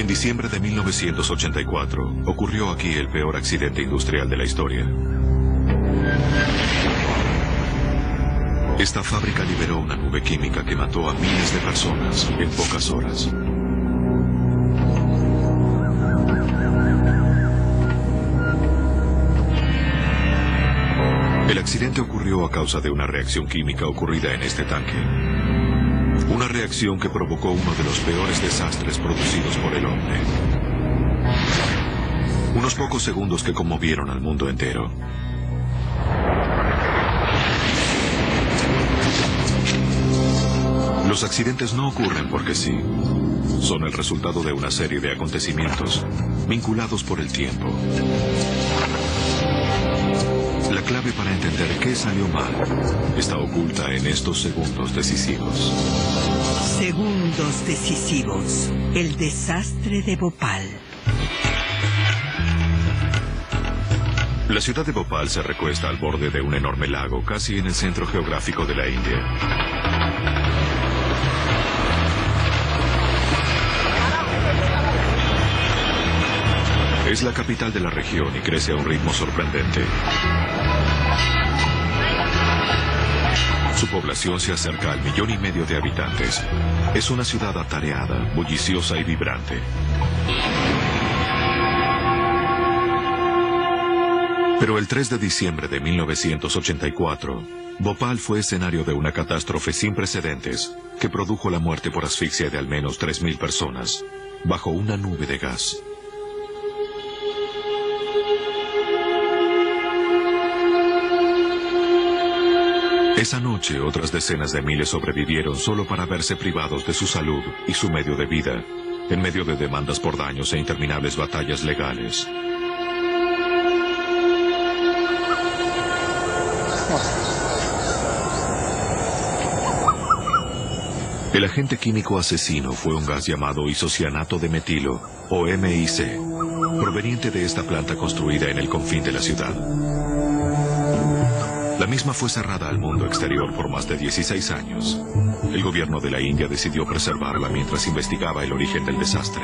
En diciembre de 1984, ocurrió aquí el peor accidente industrial de la historia. Esta fábrica liberó una nube química que mató a miles de personas en pocas horas. El accidente ocurrió a causa de una reacción química ocurrida en este tanque. Una reacción que provocó uno de los peores desastres producidos por el hombre. Unos pocos segundos que conmovieron al mundo entero. Los accidentes no ocurren porque sí. Son el resultado de una serie de acontecimientos vinculados por el tiempo. La clave para entender qué salió mal está oculta en estos segundos decisivos. Segundos decisivos. El desastre de Bhopal. La ciudad de Bhopal se recuesta al borde de un enorme lago, casi en el centro geográfico de la India. Es la capital de la región y crece a un ritmo sorprendente. Su población se acerca al 1,5 millones de habitantes. Es una ciudad atareada, bulliciosa y vibrante. Pero el 3 de diciembre de 1984, Bhopal fue escenario de una catástrofe sin precedentes que produjo la muerte por asfixia de al menos 3,000 personas, bajo una nube de gas. Esa noche, otras decenas de miles sobrevivieron solo para verse privados de su salud y su medio de vida, en medio de demandas por daños e interminables batallas legales. El agente químico asesino fue un gas llamado isocianato de metilo, o MIC, proveniente de esta planta construida en el confín de la ciudad. La misma fue cerrada al mundo exterior por más de 16 años. El gobierno de la India decidió preservarla mientras investigaba el origen del desastre.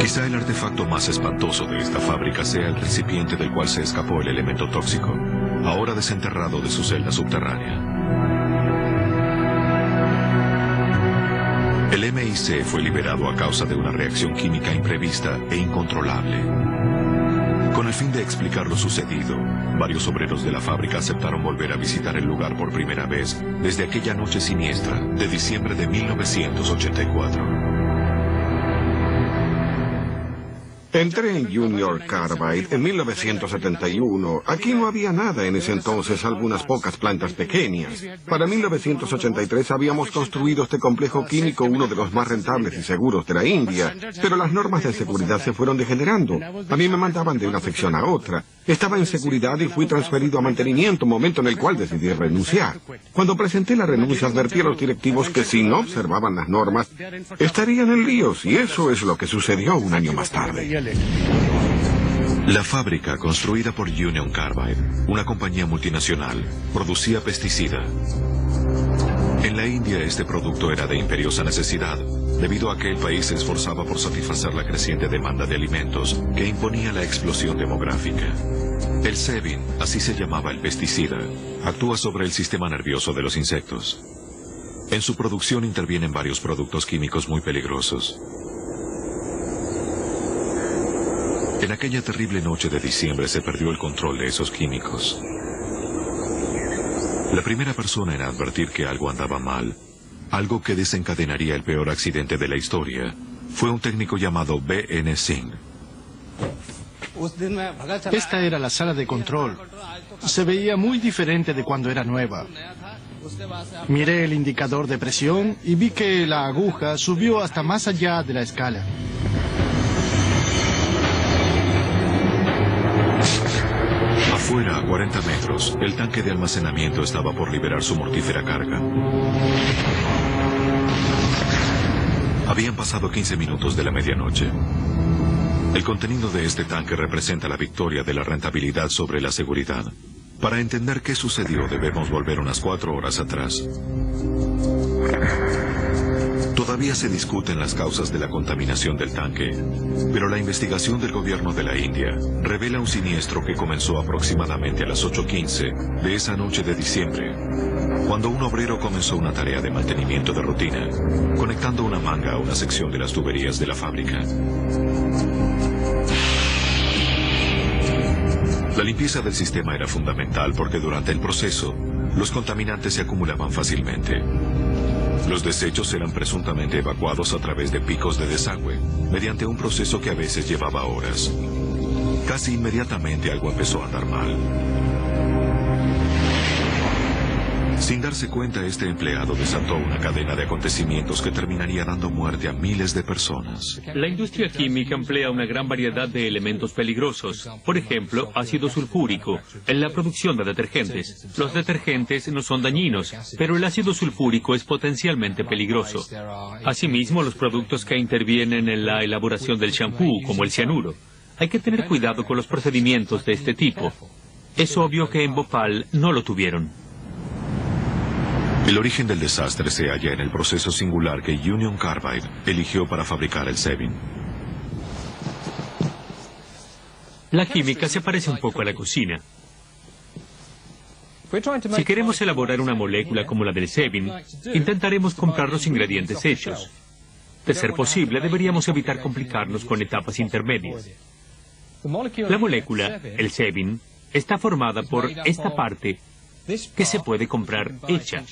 Quizá el artefacto más espantoso de esta fábrica sea el recipiente del cual se escapó el elemento tóxico, ahora desenterrado de su celda subterránea. El MIC fue liberado a causa de una reacción química imprevista e incontrolable. Con el fin de explicar lo sucedido, varios obreros de la fábrica aceptaron volver a visitar el lugar por primera vez desde aquella noche siniestra de diciembre de 1984. Entré en Junior Carbide en 1971. Aquí no había nada en ese entonces, salvo unas pocas plantas pequeñas. Para 1983 habíamos construido este complejo químico, uno de los más rentables y seguros de la India. Pero las normas de seguridad se fueron degenerando. A mí me mandaban de una sección a otra. Estaba en seguridad y fui transferido a mantenimiento, momento en el cual decidí renunciar. Cuando presenté la renuncia, advertí a los directivos que si no observaban las normas, estarían en líos, y eso es lo que sucedió un año más tarde. La fábrica, construida por Union Carbide, una compañía multinacional, producía pesticida. En la India este producto era de imperiosa necesidad, debido a que el país se esforzaba por satisfacer la creciente demanda de alimentos que imponía la explosión demográfica. El Sebin, así se llamaba el pesticida, actúa sobre el sistema nervioso de los insectos. En su producción intervienen varios productos químicos muy peligrosos. En aquella terrible noche de diciembre se perdió el control de esos químicos. La primera persona en advertir que algo andaba mal, algo que desencadenaría el peor accidente de la historia, fue un técnico llamado B.N. Singh. Esta era la sala de control. Se veía muy diferente de cuando era nueva. Miré el indicador de presión y vi que la aguja subió hasta más allá de la escala. Afuera, a 40 metros, el tanque de almacenamiento estaba por liberar su mortífera carga. Habían pasado 15 minutos de la medianoche. El contenido de este tanque representa la victoria de la rentabilidad sobre la seguridad. Para entender qué sucedió debemos volver unas 4 horas atrás. Todavía se discuten las causas de la contaminación del tanque, pero la investigación del gobierno de la India revela un siniestro que comenzó aproximadamente a las 8:15 de esa noche de diciembre, cuando un obrero comenzó una tarea de mantenimiento de rutina, conectando una manga a una sección de las tuberías de la fábrica. La limpieza del sistema era fundamental porque durante el proceso, los contaminantes se acumulaban fácilmente. Los desechos eran presuntamente evacuados a través de picos de desagüe, mediante un proceso que a veces llevaba horas. Casi inmediatamente algo empezó a andar mal. Sin darse cuenta, este empleado desató una cadena de acontecimientos que terminaría dando muerte a miles de personas. La industria química emplea una gran variedad de elementos peligrosos. Por ejemplo, ácido sulfúrico, en la producción de detergentes. Los detergentes no son dañinos, pero el ácido sulfúrico es potencialmente peligroso. Asimismo, los productos que intervienen en la elaboración del champú, como el cianuro. Hay que tener cuidado con los procedimientos de este tipo. Es obvio que en Bhopal no lo tuvieron. El origen del desastre se halla en el proceso singular que Union Carbide eligió para fabricar el Sebin. La química se parece un poco a la cocina. Si queremos elaborar una molécula como la del Sebin, intentaremos comprar los ingredientes hechos. De ser posible, deberíamos evitar complicarnos con etapas intermedias. La molécula, el Sebin, está formada por esta parte que se puede comprar hecha.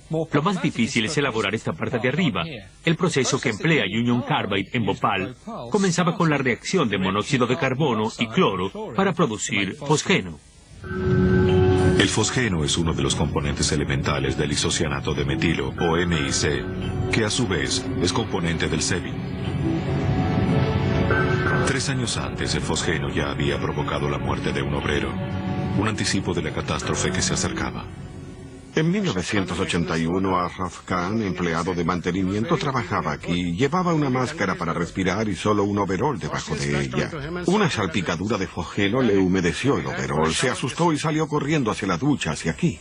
Lo más difícil es elaborar esta parte de arriba. El proceso que emplea Union Carbide en Bhopal comenzaba con la reacción de monóxido de carbono y cloro para producir fosgeno. El fosgeno es uno de los componentes elementales del isocianato de metilo, o MIC, que a su vez es componente del Sebin. 3 años antes, el fosgeno ya había provocado la muerte de un obrero, un anticipo de la catástrofe que se acercaba. En 1981, Ashraf Khan, empleado de mantenimiento, trabajaba aquí. Llevaba una máscara para respirar y solo un overol debajo de ella. Una salpicadura de fosgeno le humedeció el overol. Se asustó y salió corriendo hacia la ducha, hacia aquí.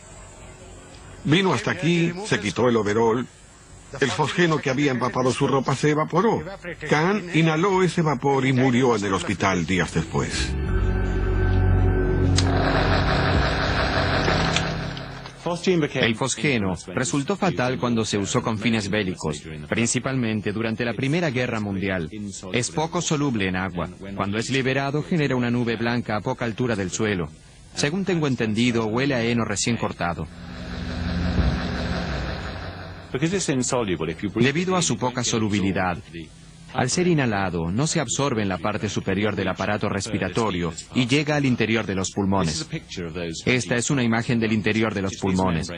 Vino hasta aquí, se quitó el overol. El fosgeno que había empapado su ropa se evaporó. Khan inhaló ese vapor y murió en el hospital días después. El fosgeno resultó fatal cuando se usó con fines bélicos, principalmente durante la Primera Guerra Mundial. Es poco soluble en agua. Cuando es liberado, genera una nube blanca a poca altura del suelo. Según tengo entendido, huele a heno recién cortado. Debido a su poca solubilidad, al ser inhalado, no se absorbe en la parte superior del aparato respiratorio y llega al interior de los pulmones. Esta es una imagen del interior de los pulmones.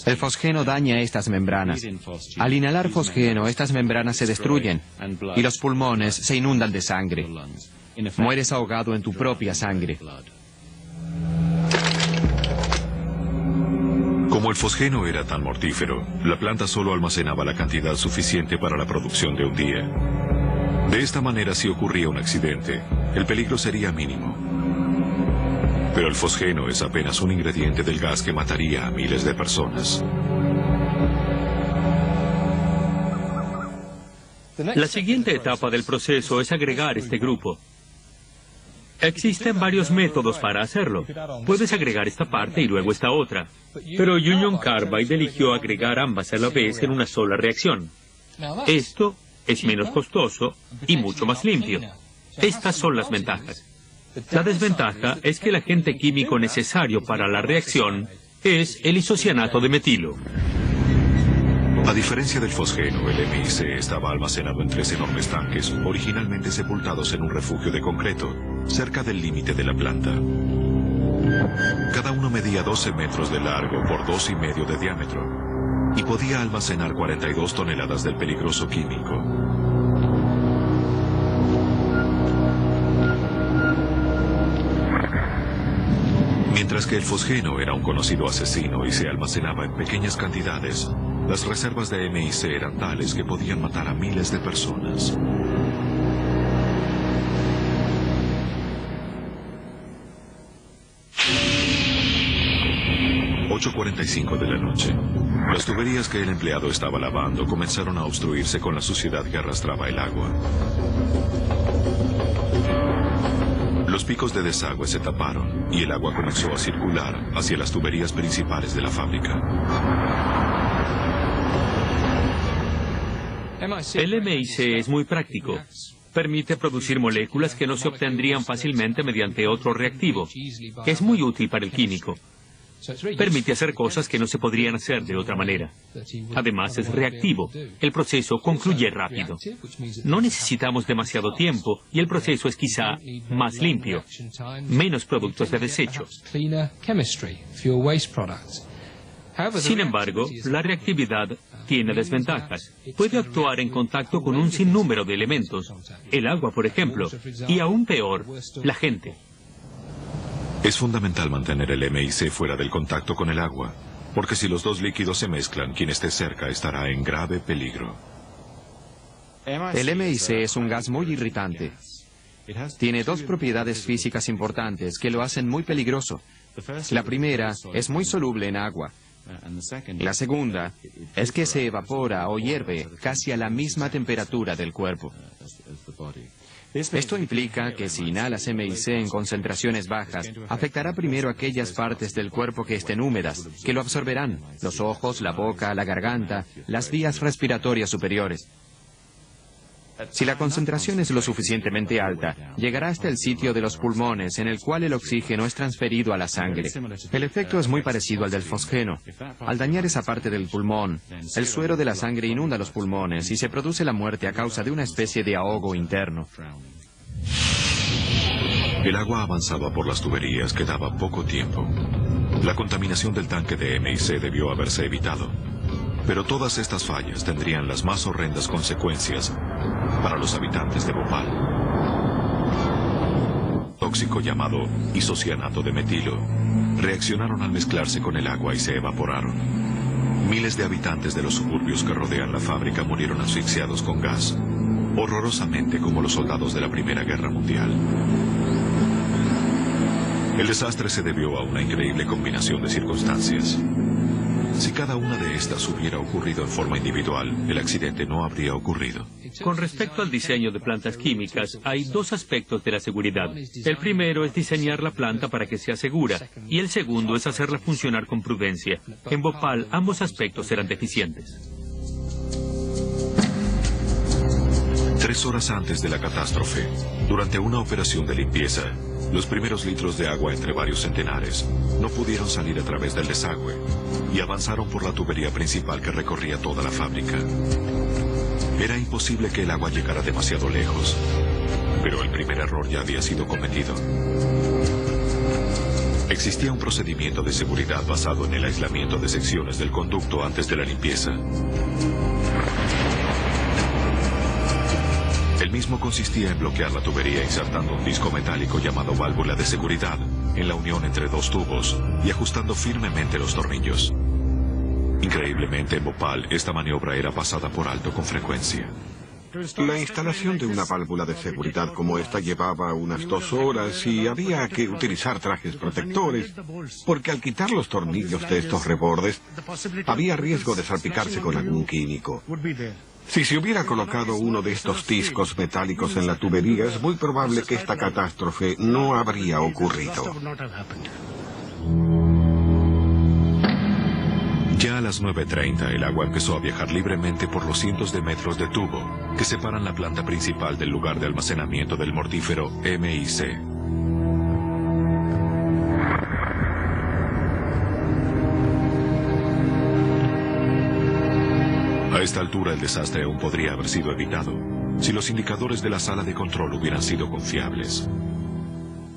El fosgeno daña estas membranas. Al inhalar fosgeno, estas membranas se destruyen y los pulmones se inundan de sangre. Mueres ahogado en tu propia sangre. Como el fosgeno era tan mortífero, la planta solo almacenaba la cantidad suficiente para la producción de un día. De esta manera, si ocurría un accidente, el peligro sería mínimo. Pero el fosgeno es apenas un ingrediente del gas que mataría a miles de personas. La siguiente etapa del proceso es agregar este grupo. Existen varios métodos para hacerlo. Puedes agregar esta parte y luego esta otra. Pero Union Carbide eligió agregar ambas a la vez en una sola reacción. Esto es menos costoso y mucho más limpio. Estas son las ventajas. La desventaja es que el agente químico necesario para la reacción es el isocianato de metilo. A diferencia del fosgeno, el MIC estaba almacenado en 3 enormes tanques, originalmente sepultados en un refugio de concreto, cerca del límite de la planta. Cada uno medía 12 metros de largo por 2,5 de diámetro, y podía almacenar 42 toneladas del peligroso químico. Mientras que el fosgeno era un conocido asesino y se almacenaba en pequeñas cantidades, las reservas de MIC eran tales que podían matar a miles de personas. 8:45 de la noche. Las tuberías que el empleado estaba lavando comenzaron a obstruirse con la suciedad que arrastraba el agua. Los picos de desagüe se taparon y el agua comenzó a circular hacia las tuberías principales de la fábrica. El MIC es muy práctico. Permite producir moléculas que no se obtendrían fácilmente mediante otro reactivo. Es muy útil para el químico. Permite hacer cosas que no se podrían hacer de otra manera. Además, es reactivo. El proceso concluye rápido. No necesitamos demasiado tiempo y el proceso es quizá más limpio. Menos productos de desecho. Sin embargo, la reactividad tiene desventajas. Puede actuar en contacto con un sinnúmero de elementos. El agua, por ejemplo. Y aún peor, la gente. Es fundamental mantener el MIC fuera del contacto con el agua, porque si los dos líquidos se mezclan, quien esté cerca estará en grave peligro. El MIC es un gas muy irritante. Tiene dos propiedades físicas importantes que lo hacen muy peligroso. La primera es muy soluble en agua. La segunda es que se evapora o hierve casi a la misma temperatura del cuerpo. Esto implica que si inhalas MIC en concentraciones bajas, afectará primero aquellas partes del cuerpo que estén húmedas, que lo absorberán: los ojos, la boca, la garganta, las vías respiratorias superiores. Si la concentración es lo suficientemente alta, llegará hasta el sitio de los pulmones, en el cual el oxígeno es transferido a la sangre. El efecto es muy parecido al del fosgeno. Al dañar esa parte del pulmón, el suero de la sangre inunda los pulmones y se produce la muerte a causa de una especie de ahogo interno. El agua avanzaba por las tuberías, quedaba poco tiempo. La contaminación del tanque de MIC debió haberse evitado. Pero todas estas fallas tendrían las más horrendas consecuencias para los habitantes de Bhopal. Tóxico llamado isocianato de metilo reaccionaron al mezclarse con el agua y se evaporaron. Miles de habitantes de los suburbios que rodean la fábrica murieron asfixiados con gas, horrorosamente como los soldados de la Primera Guerra Mundial. El desastre se debió a una increíble combinación de circunstancias. Si cada una de estas hubiera ocurrido en forma individual, el accidente no habría ocurrido. Con respecto al diseño de plantas químicas, hay dos aspectos de la seguridad. El primero es diseñar la planta para que sea segura, y el segundo es hacerla funcionar con prudencia. En Bhopal, ambos aspectos eran deficientes. 3 horas antes de la catástrofe, durante una operación de limpieza, los primeros litros de agua entre varios centenares no pudieron salir a través del desagüe y avanzaron por la tubería principal que recorría toda la fábrica. Era imposible que el agua llegara demasiado lejos, pero el primer error ya había sido cometido. Existía un procedimiento de seguridad basado en el aislamiento de secciones del conducto antes de la limpieza. El mismo consistía en bloquear la tubería insertando un disco metálico llamado válvula de seguridad en la unión entre dos tubos y ajustando firmemente los tornillos. Increíblemente, en Bhopal, esta maniobra era pasada por alto con frecuencia. La instalación de una válvula de seguridad como esta llevaba unas 2 horas y había que utilizar trajes protectores, porque al quitar los tornillos de estos rebordes, había riesgo de salpicarse con algún químico. Si se hubiera colocado uno de estos discos metálicos en la tubería, es muy probable que esta catástrofe no habría ocurrido. Ya a las 9:30 el agua empezó a viajar libremente por los cientos de metros de tubo que separan la planta principal del lugar de almacenamiento del mortífero MIC. A esta altura el desastre aún podría haber sido evitado si los indicadores de la sala de control hubieran sido confiables.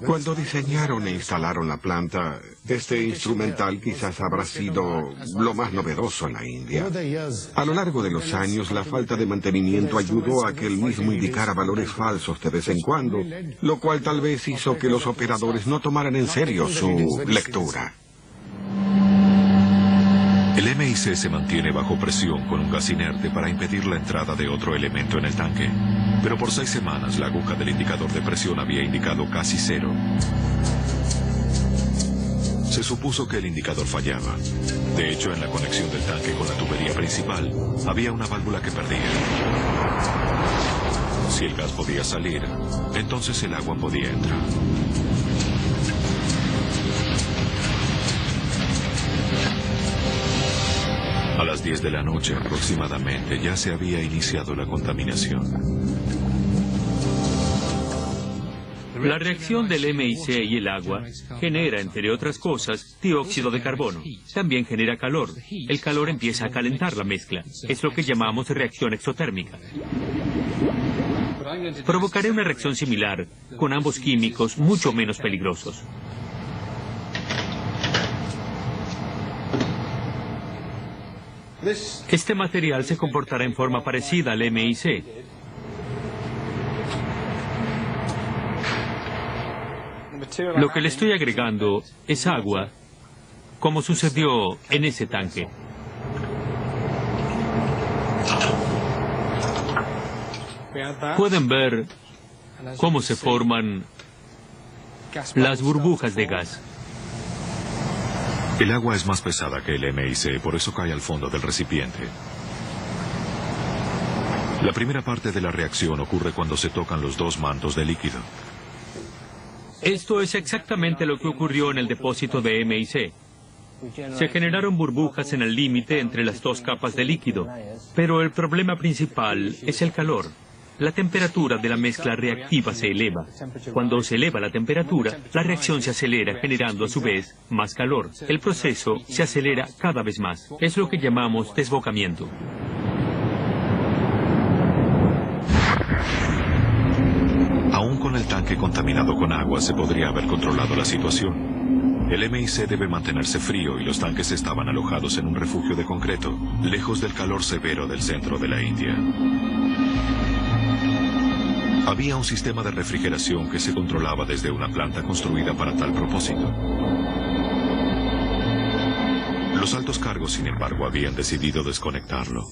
Cuando diseñaron e instalaron la planta, este instrumental quizás habrá sido lo más novedoso en la India. A lo largo de los años, la falta de mantenimiento ayudó a que el mismo indicara valores falsos de vez en cuando, lo cual tal vez hizo que los operadores no tomaran en serio su lectura. El MIC se mantiene bajo presión con un gas inerte para impedir la entrada de otro elemento en el tanque. Pero por 6 semanas la aguja del indicador de presión había indicado casi 0. Se supuso que el indicador fallaba. De hecho, en la conexión del tanque con la tubería principal, había una válvula que perdía. Si el gas podía salir, entonces el agua podía entrar. A las 10 de la noche aproximadamente ya se había iniciado la contaminación. La reacción del MIC y el agua genera, entre otras cosas, dióxido de carbono. También genera calor. El calor empieza a calentar la mezcla. Es lo que llamamos reacción exotérmica. Provocaré una reacción similar, con ambos químicos mucho menos peligrosos. Este material se comportará en forma parecida al MIC. Lo que le estoy agregando es agua, como sucedió en ese tanque. Pueden ver cómo se forman las burbujas de gas. El agua es más pesada que el MIC, por eso cae al fondo del recipiente. La primera parte de la reacción ocurre cuando se tocan los dos mantos de líquido. Esto es exactamente lo que ocurrió en el depósito de MIC. Se generaron burbujas en el límite entre las dos capas de líquido, pero el problema principal es el calor. La temperatura de la mezcla reactiva se eleva. Cuando se eleva la temperatura, la reacción se acelera, generando a su vez más calor. El proceso se acelera cada vez más. Es lo que llamamos desbocamiento. Aún con el tanque contaminado con agua se podría haber controlado la situación. El MIC debe mantenerse frío y los tanques estaban alojados en un refugio de concreto, lejos del calor severo del centro de la India. Había un sistema de refrigeración que se controlaba desde una planta construida para tal propósito. Los altos cargos, sin embargo, habían decidido desconectarlo.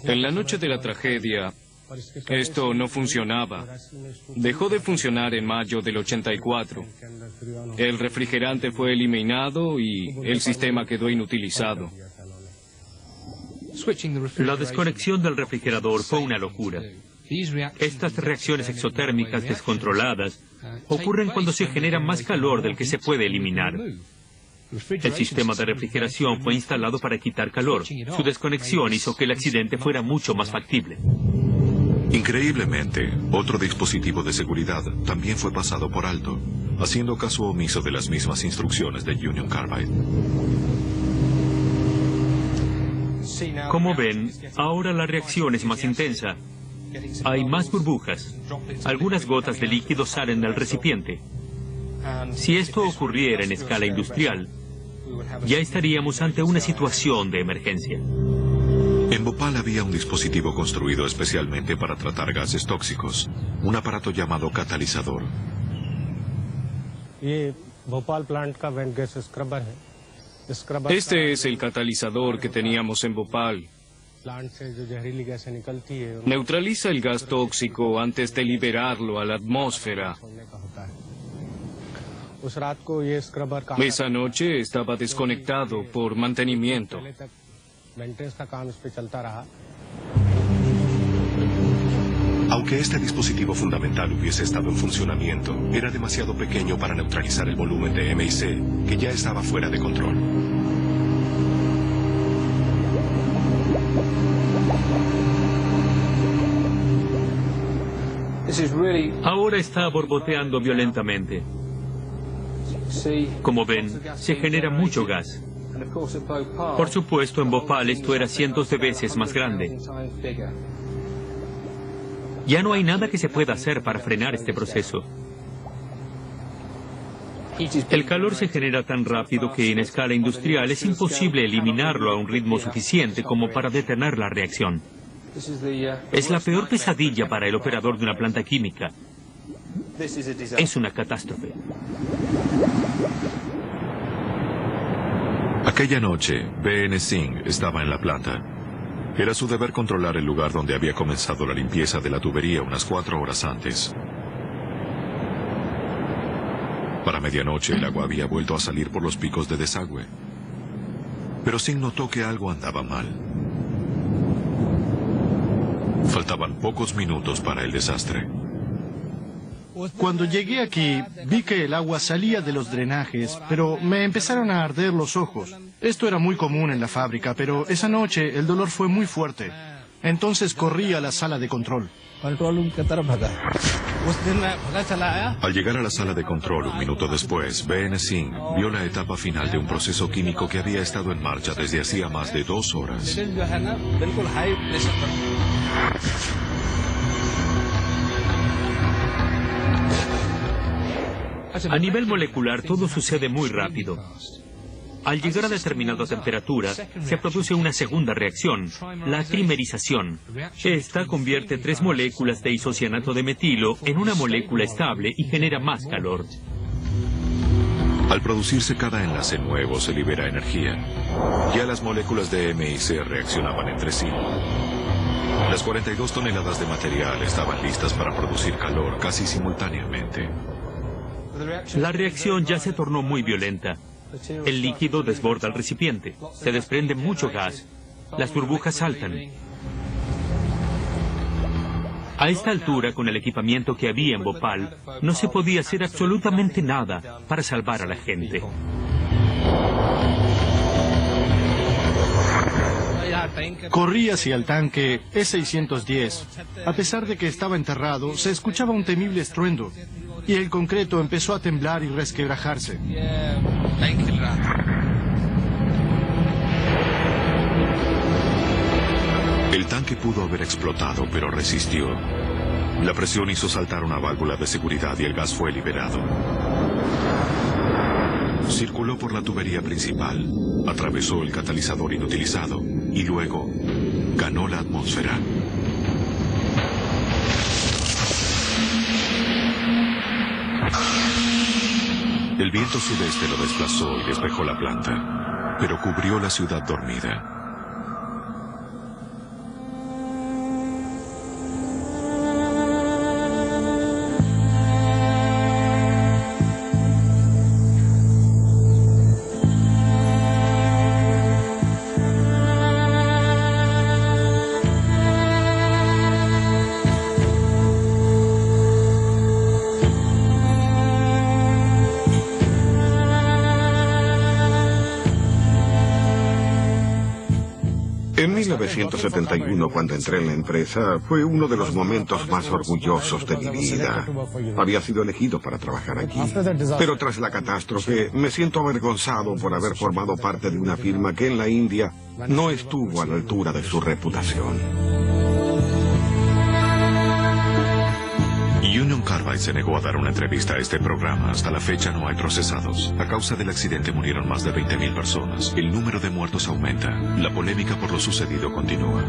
En la noche de la tragedia, esto no funcionaba. Dejó de funcionar en mayo del 84. El refrigerante fue eliminado y el sistema quedó inutilizado. La desconexión del refrigerador fue una locura. Estas reacciones exotérmicas descontroladas ocurren cuando se genera más calor del que se puede eliminar. El sistema de refrigeración fue instalado para quitar calor. Su desconexión hizo que el accidente fuera mucho más factible. Increíblemente, otro dispositivo de seguridad también fue pasado por alto, haciendo caso omiso de las mismas instrucciones de Union Carbide. Como ven, ahora la reacción es más intensa. Hay más burbujas. Algunas gotas de líquido salen del recipiente. Si esto ocurriera en escala industrial, ya estaríamos ante una situación de emergencia. En Bhopal había un dispositivo construido especialmente para tratar gases tóxicos, un aparato llamado catalizador. Este es el catalizador que teníamos en Bhopal. Neutraliza el gas tóxico antes de liberarlo a la atmósfera. Esa noche estaba desconectado por mantenimiento. Aunque este dispositivo fundamental hubiese estado en funcionamiento, era demasiado pequeño para neutralizar el volumen de MIC, que ya estaba fuera de control. Ahora está borboteando violentamente. Como ven, se genera mucho gas. Por supuesto, en Bhopal esto era cientos de veces más grande. Ya no hay nada que se pueda hacer para frenar este proceso. El calor se genera tan rápido que en escala industrial es imposible eliminarlo a un ritmo suficiente como para detener la reacción. Es la peor pesadilla para el operador de una planta química. Es una catástrofe. Aquella noche, B.N. Singh estaba en la planta. Era su deber controlar el lugar donde había comenzado la limpieza de la tubería unas 4 horas antes. Para medianoche el agua había vuelto a salir por los picos de desagüe. Pero Singh notó que algo andaba mal. Faltaban pocos minutos para el desastre. Cuando llegué aquí, vi que el agua salía de los drenajes, pero me empezaron a arder los ojos. Esto era muy común en la fábrica, pero esa noche el dolor fue muy fuerte. Entonces corrí a la sala de control. Al llegar a la sala de control un minuto después, B.N. Singh vio la etapa final de un proceso químico que había estado en marcha desde hacía más de 2 horas. A nivel molecular todo sucede muy rápido. Al llegar a determinada temperatura, se produce una segunda reacción, la trimerización. Esta convierte 3 moléculas de isocianato de metilo en una molécula estable y genera más calor. Al producirse cada enlace nuevo se libera energía. Ya las moléculas de M y C reaccionaban entre sí. Las 42 toneladas de material estaban listas para producir calor casi simultáneamente. La reacción ya se tornó muy violenta. El líquido desborda el recipiente, se desprende mucho gas, las burbujas saltan. A esta altura, con el equipamiento que había en Bhopal, no se podía hacer absolutamente nada para salvar a la gente. Corrí hacia el tanque E-610. A pesar de que estaba enterrado, se escuchaba un temible estruendo, y el concreto empezó a temblar y resquebrajarse. El tanque pudo haber explotado, pero resistió. La presión hizo saltar una válvula de seguridad y el gas fue liberado. Circuló por la tubería principal, atravesó el catalizador inutilizado y luego ganó la atmósfera. El viento sudeste lo desplazó y despejó la planta, pero cubrió la ciudad dormida. En 1971, cuando entré en la empresa, fue uno de los momentos más orgullosos de mi vida. Había sido elegido para trabajar aquí. Pero tras la catástrofe, me siento avergonzado por haber formado parte de una firma que en la India no estuvo a la altura de su reputación. Union Carbide se negó a dar una entrevista a este programa. Hasta la fecha no hay procesados. A causa del accidente murieron más de 20.000 personas. El número de muertos aumenta. La polémica por lo sucedido continúa.